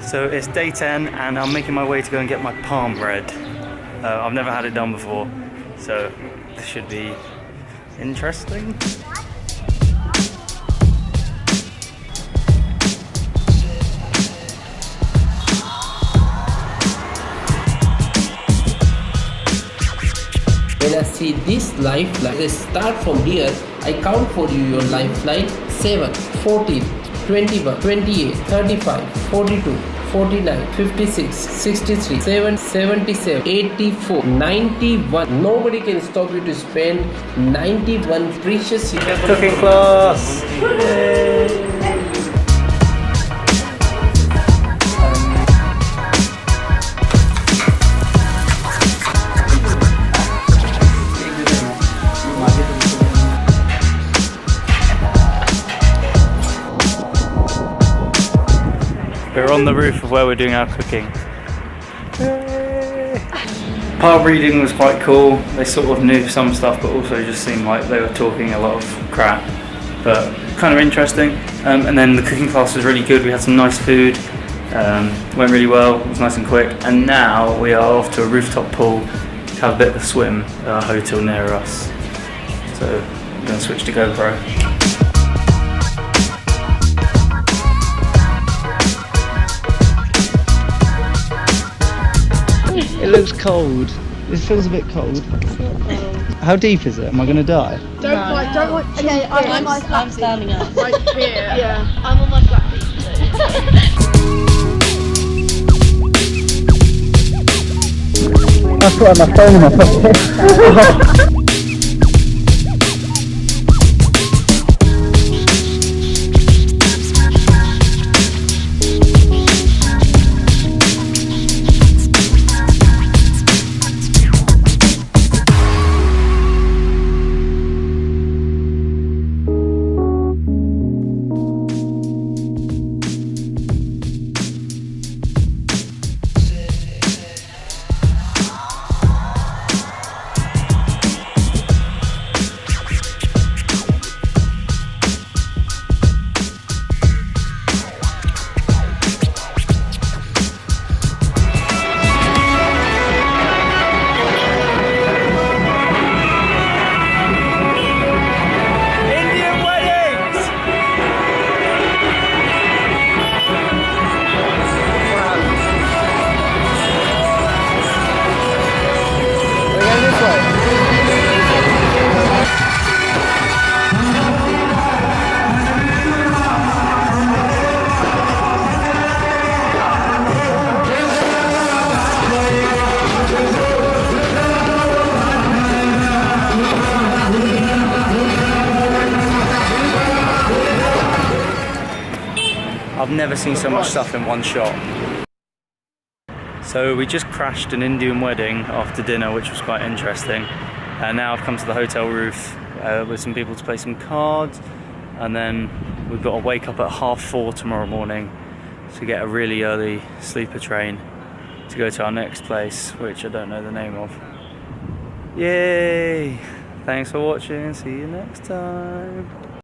So it's day 10 and I'm making my way to go and get my palm bread. I've never had it done before, so this should be interesting. When I see this lifeline, they start from here. I count for you your lifeline: 7, 14, 21, 28, 35, 42, 49, 56, 63, 7, 77, 84, 91. Nobody can stop you to spend 91 precious years. Cooking class! Yay. We're on the roof of where we're doing our cooking. Yay. Palm reading was quite cool. They sort of knew some stuff, but also just seemed like they were talking a lot of crap. But kind of interesting. And then the cooking class was really good. We had some nice food. Went really well. It was nice and quick. And now we are off to a rooftop pool to have a bit of a swim at our hotel near us. So I'm going to switch to GoPro. It looks cold. It feels a bit cold. How deep is it? Am I going to die? Don't okay, I'm standing up. Right here. Yeah. I'm on my flat feet. That's why my phone in my pocket. I've never seen so much stuff in one shot. So we just crashed an Indian wedding after dinner, which was quite interesting. And now I've come to the hotel roof with some people to play some cards. And then we've got to wake up at 4:30 tomorrow morning to get a really early sleeper train to go to our next place, which I don't know the name of. Yay! Thanks for watching, see you next time.